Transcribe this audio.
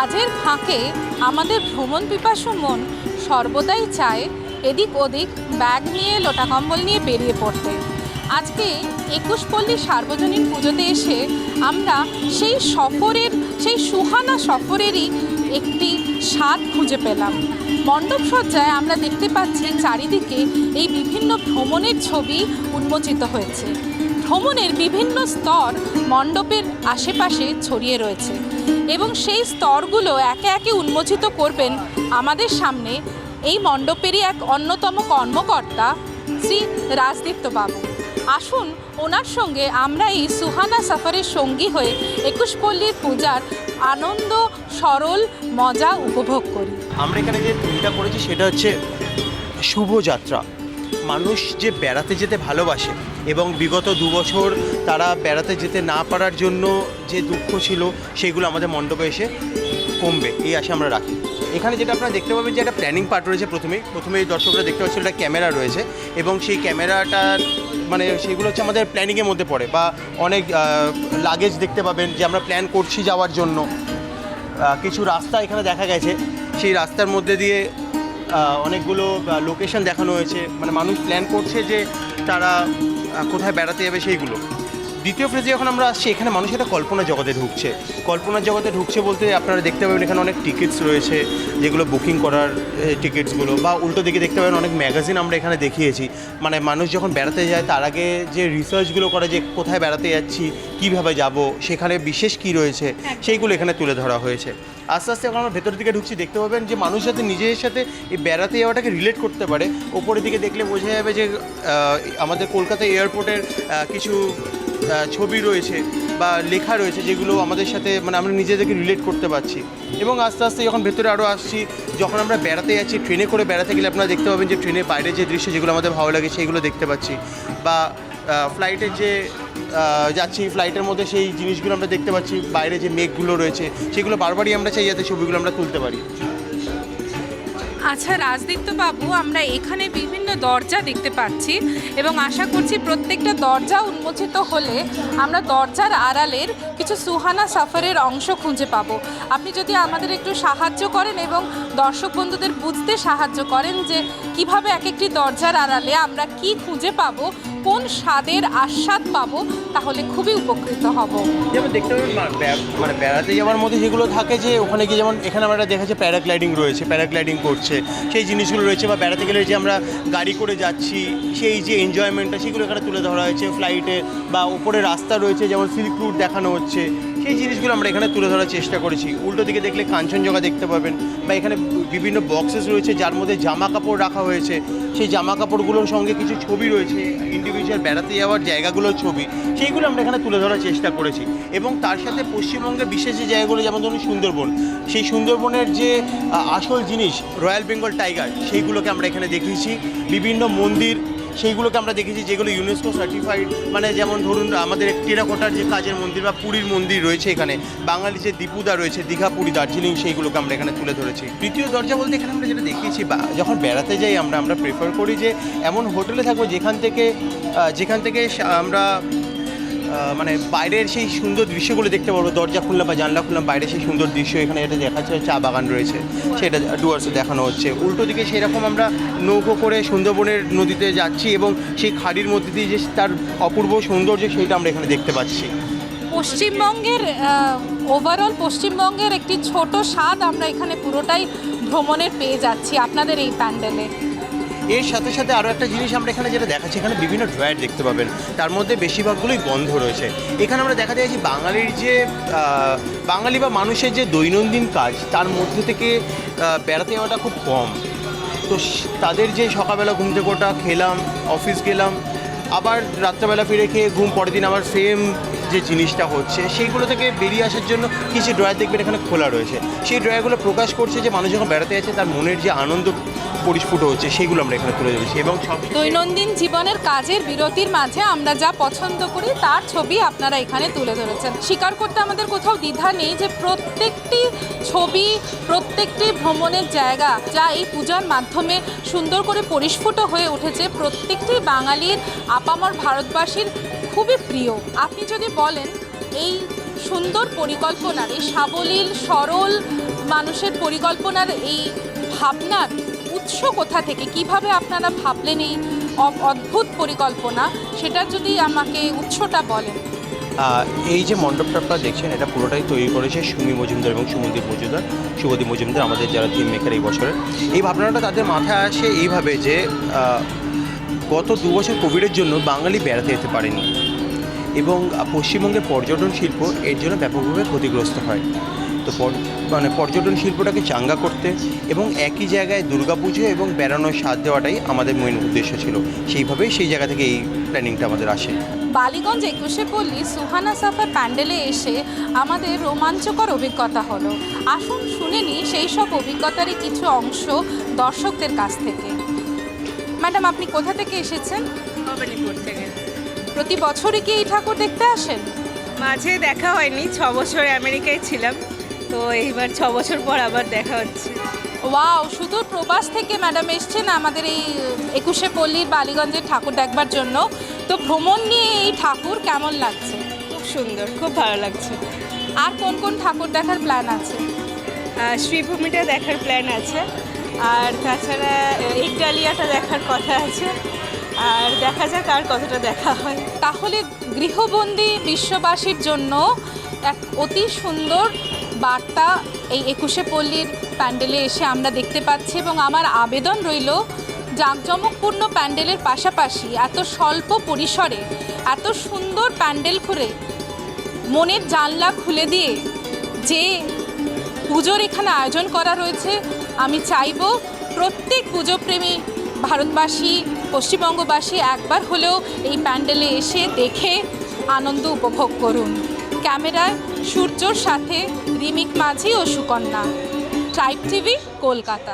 কাজের ফাঁকে আমাদের ভ্রমণ পিপাসু মন সর্বদাই চায় এদিক ওদিক ব্যাগ নিয়ে লোটা কম্বল নিয়ে বেরিয়ে পড়তে। আজকে ২১ পল্লী সার্বজনীন পুজোতে এসে আমরা সেই সুহানা সফরেরই একটি স্বাদ খুঁজে পেলাম। মণ্ডপসজ্জায় আমরা দেখতে পাচ্ছি চারিদিকে এই বিভিন্ন ভ্রমণের ছবি উন্মোচিত হয়েছে। ভ্রমণের বিভিন্ন স্তর মণ্ডপের আশেপাশে ছড়িয়ে রয়েছে এবং সেই স্তরগুলো একে একে উন্মোচিত করবেন আমাদের সামনে এই মণ্ডপেরই এক অন্যতম কর্মকর্তা শ্রী রাজদীপ্ত বাবু। আসুন ওনার সঙ্গে আমরা এই সুহানা সফরের সঙ্গী হয়ে ২১ পল্লীর পূজার আনন্দ সরল মজা উপভোগ করি। আমরা এখানে যে থিমটা করেছি সেটা হচ্ছে শুভযাত্রা। মানুষ যে বেড়াতে যেতে ভালোবাসে এবং বিগত ২ বছর তারা বেড়াতে যেতে না পারার জন্য যে দুঃখ ছিল সেগুলো আমাদের মণ্ডপে এসে কমবে এই আশা আমরা রাখি। এখানে যেটা আপনারা দেখতে পাবেন যে একটা প্ল্যানিং পার্ট রয়েছে। প্রথমেই দর্শকরা দেখতে পাচ্ছেন একটা ক্যামেরা রয়েছে এবং সেই ক্যামেরাটার মানে সেগুলো হচ্ছে আমাদের প্ল্যানিংয়ের মধ্যে পড়ে। বা অনেক লাগেজ দেখতে পাবেন যে আমরা প্ল্যান করছি যাওয়ার জন্য। কিছু রাস্তা এখানে দেখা গেছে, সেই রাস্তার মধ্যে দিয়ে অনেকগুলো লোকেশন দেখানো হয়েছে, মানে মানুষ প্ল্যান করছে যে তারা কোথায় বেড়াতে যাবে সেইগুলো। দ্বিতীয় ফ্রেজে যখন আমরা আসছি এখানে মানুষ একটা কল্পনা জগতে ঢুকছে বলতে আপনারা দেখতে পাবেন এখানে অনেক টিকিটস রয়েছে যেগুলো বুকিং করার টিকিটসগুলো। বা উল্টো দিকে দেখতে পাবেন অনেক ম্যাগাজিন আমরা এখানে দেখিয়েছি। মানে মানুষ যখন বেড়াতে যায় তার আগে যে রিসার্চগুলো করে যে কোথায় বেড়াতে যাচ্ছি, কীভাবে যাব, সেখানে বিশেষ কী রয়েছে সেইগুলো এখানে তুলে ধরা হয়েছে। আস্তে আস্তে যখন আমরা ভেতরের দিকে ঢুকছি দেখতে পাবেন যে মানুষ যাতে নিজের সাথে এই বেড়াতে যাওয়াটাকে রিলেট করতে পারে। ওপরের দিকে দেখলে বোঝা যাবে যে আমাদের কলকাতা এয়ারপোর্টের কিছু ছবি রয়েছে বা লেখা রয়েছে যেগুলো আমাদের সাথে মানে আমরা নিজেদেরকে রিলেট করতে পারছি। এবং আস্তে আস্তে যখন ভেতরে আরও আসছি, যখন আমরা বেড়াতে যাচ্ছি ট্রেনে করে বেড়াতে গেলে আপনারা দেখতে পাবেন যে ট্রেনের বাইরে যে দৃশ্য যেগুলো আমাদের ভালো লাগে সেইগুলো দেখতে পাচ্ছি। বা ফ্লাইটের যে যাচ্ছি ফ্লাইটের মধ্যে সেই জিনিসগুলো আমরা দেখতে পাচ্ছি। বাইরে যে মেঘগুলো রয়েছে সেগুলো বারবারই আমরা চাই যাতে ছবিগুলো আমরা তুলতে পারি। আচ্ছা রাজদীপ্ত বাবু, আমরা এখানে বিভিন্ন দরজা দেখতে পাচ্ছি এবং আশা করছি প্রত্যেকটা দরজা উন্মোচিত হলে আমরা দরজার আড়ালের কিছু সুহানা সফরের অংশ খুঁজে পাবো। আপনি যদি আমাদের একটু সাহায্য করেন এবং দর্শক বন্ধুদের বুঝতে সাহায্য করেন যে কিভাবে এক একটি দরজার আড়ালে আমরা কি খুঁজে পাবো, কোন স্বাদের আস্বাদ পাবো, তাহলে খুবই উপকৃত হব। যেমন দেখতে পাবেন মানে বেড়াতে যাওয়ার মধ্যে যেগুলো থাকে যে ওখানে গিয়ে যেমন এখানে আমরা দেখেছি প্যারাগ্লাইডিং রয়েছে, প্যারাগ্লাইডিং করছে সেই জিনিসগুলো রয়েছে। বা বেড়াতে গেলে যে আমরা গাড়ি করে যাচ্ছি সেই যে এনজয়মেন্টটা সেগুলো এখানে তুলে ধরা হয়েছে। ফ্লাইটে বা উপরে রাস্তা রয়েছে যেমন সিল্ক রুট দেখানো হচ্ছে, সেই জিনিসগুলো আমরা এখানে তুলে ধরার চেষ্টা করেছি। উল্টো দিকে দেখলে কাঞ্চনজঙ্ঘা দেখতে পাবেন। বা এখানে বিভিন্ন বক্সেস রয়েছে যার মধ্যে জামা কাপড় রাখা হয়েছে। সেই জামা কাপড়গুলোর সঙ্গে কিছু ছবি রয়েছে, ইন্ডিভিজুয়াল বেড়াতে যাওয়ার জায়গাগুলোর ছবি, সেইগুলো আমরা এখানে তুলে ধরার চেষ্টা করেছি। এবং তার সাথে পশ্চিমবঙ্গের বিশেষ যে জায়গাগুলো যেমন ধরুন সুন্দরবন, সেই সুন্দরবনের যে আসল জিনিস রয়্যাল বেঙ্গল টাইগার সেইগুলোকে আমরা এখানে দেখিয়েছি। বিভিন্ন মন্দির সেইগুলোকে আমরা দেখেছি যেগুলো ইউনেস্কো সার্টিফাইড, মানে যেমন ধরুন আমাদের টেরাকোটার যে কাজের মন্দির বা পুরীর মন্দির রয়েছে এখানে, বাঙালি যে দীপুদা রয়েছে দীঘা, পুরী, দার্জিলিং, সেইগুলোকে আমরা এখানে তুলে ধরেছি। তৃতীয় দরজা বলতে এখানে আমরা যেটা দেখিয়েছি বা যখন বেড়াতে যাই আমরা প্রেফার করি যে এমন হোটেলে থাকবো যেখান থেকে আমরা মানে বাইরের সেই সুন্দর দৃশ্যগুলো দেখতে পারবো। দরজা খুললাম বা জানলা খুললাম, বাইরে সেই সুন্দর দৃশ্য এখানে এটা দেখাচ্ছে, চা বাগান রয়েছে সেটা ডুয়ার্সে দেখানো হচ্ছে। উল্টো দিকে সেরকম আমরা নৌকো করে সুন্দরবনের নদীতে যাচ্ছি এবং সেই খাড়ির মধ্যে দিয়ে যে তার অপূর্ব সৌন্দর্য সেইটা আমরা এখানে দেখতে পাচ্ছি। পশ্চিমবঙ্গের পশ্চিমবঙ্গের একটি ছোট স্বাদ আমরা এখানে পুরোটাই ভ্রমণের পেয়ে যাচ্ছি আপনাদের এই প্যান্ডেলে। এর সাথে সাথে আরও একটা জিনিস আমরা এখানে যেটা দেখাচ্ছি, এখানে বিভিন্ন ড্রয়ার দেখতে পাবেন, তার মধ্যে বেশিরভাগগুলোই গন্ধ রয়েছে। এখানে আমরা দেখা যায় যে বাঙালি বা মানুষের যে দৈনন্দিন কাজ তার মধ্যে থেকে বেড়াতে যাওয়াটা খুব কম। তো তাদের যে সকালবেলা ঘুম থেকে ওঠা, খেলাম, অফিস গেলাম, আবার রাত্রেবেলা ফিরে খেয়ে ঘুম, পরের দিন আবার সেম যে জিনিসটা হচ্ছে সেইগুলো থেকে বেরিয়ে আসার জন্য কিছু ড্রয়ার দেখবেন এখানে খোলা রয়েছে। সেই ড্রয়ারগুলো প্রকাশ করছে যে মানুষ যখন বেড়াতে যাচ্ছে তার মনের যে আনন্দ পরিস্ফুট হচ্ছে সেইগুলো আমরা এখানে তুলে ধরেছি। এবং দৈনন্দিন জীবনের কাজের বিরতির মাঝে আমরা যা পছন্দ করি তার ছবি আপনারা এখানে তুলে ধরেছেন। স্বীকার করতে আমাদের কোথাও দ্বিধা নেই যে প্রত্যেকটি ছবি, প্রত্যেকটি ভ্রমণের জায়গা যা এই পূজার মাধ্যমে সুন্দর করে পরিস্ফুট হয়ে উঠেছে, প্রত্যেকটি বাঙালির আপামর ভারতবাসীর খুবই প্রিয়। আপনি যদি বলেন এই সুন্দর পরিকল্পনার, এই সাবলীল সরল মানুষের পরিকল্পনার এই ভাবনার উৎস কোথা থেকে, কিভাবে আপনারা ভাবলেন এই অদ্ভুত পরিকল্পনা, সেটা যদি আমাকে উৎসটা বলেন। এই যে মণ্ডপটা আপনারা দেখছেন, এটা পুরোটাই তৈরি করেছে সুমি মজুমদার এবং শুভদীপ মজুমদার, আমাদের যারা থিম মেকার এই বছরের। এই ভাবনাটা তাদের মাথায় আসে এইভাবে যে গত 2 বছর কোভিডের জন্য বাঙালি বেড়াতে যেতে পারেনি এবং পশ্চিমবঙ্গের পর্যটন শিল্প এর জন্য ব্যাপকভাবে ক্ষতিগ্রস্ত হয়। তো পর্যটন শিল্পটাকে চাঙ্গা করতে এবং একই জায়গায় দুর্গাপুজো এবং বেড়ানোর স্বাদ দেওয়াটাই আমাদের মেন উদ্দেশ্য ছিল। সেইভাবেই সেই জায়গা থেকে এই প্ল্যানিংটা আমাদের আসে। বালিগঞ্জ 21শে পল্লী সুহানা সাফা প্যান্ডেলে এসে আমাদের রোমাঞ্চকর অভিজ্ঞতা হলো। আসুন শুনে নিই সেই সব অভিজ্ঞতারই কিছু অংশ দর্শকদের কাছ থেকে। ম্যাডাম, আপনি কোথা থেকে এসেছেন? ভবানীপুর থেকে। প্রতি বছরই কি এই ঠাকুর দেখতে আসেন? মাঝে দেখা হয়নি, 6 বছর আমেরিকায় ছিলাম, তো এইবার 6 বছর পর আবার দেখা হচ্ছে। ওয়াও, সুদূর প্রবাস থেকে ম্যাডাম এসছেন আমাদের এই 21শে পল্লীর বালিগঞ্জের ঠাকুর দেখবার জন্য। তো ভ্রমণ নিয়ে এই ঠাকুর কেমন লাগছে? খুব সুন্দর, খুব ভালো লাগছে। আর কোন কোন ঠাকুর দেখার প্ল্যান আছে? শ্রীভূমিটা দেখার প্ল্যান আছে, আর তাছাড়া ইটালিয়াটা দেখার কথা আছে, আর দেখা যাক আর কতটা দেখা হয়। তাহলে গৃহবন্দী বিশ্ববাসীর জন্য এক অতি সুন্দর বার্তা এই 21শে পল্লীর প্যান্ডেলে এসে আমরা দেখতে পাচ্ছি, এবং আমার আবেদন রইল জাঁকজমকপূর্ণ প্যান্ডেলের পাশাপাশি এত স্বল্প পরিসরে এত সুন্দর প্যান্ডেল করে মনের জানলা খুলে দিয়ে যে পুজোর এখানে আয়োজন করা রয়েছে, আমি চাইব প্রত্যেক পুজোপ্রেমী ভারতবাসী, পশ্চিমবঙ্গবাসী একবার হলেও এই প্যান্ডেলে এসে দেখে আনন্দ উপভোগ করুন। ক্যামেরায় সূর্যর সাথে রিমিক মাঝি ও সুকন্যা, ট্রাইব টিভি, কলকাতা।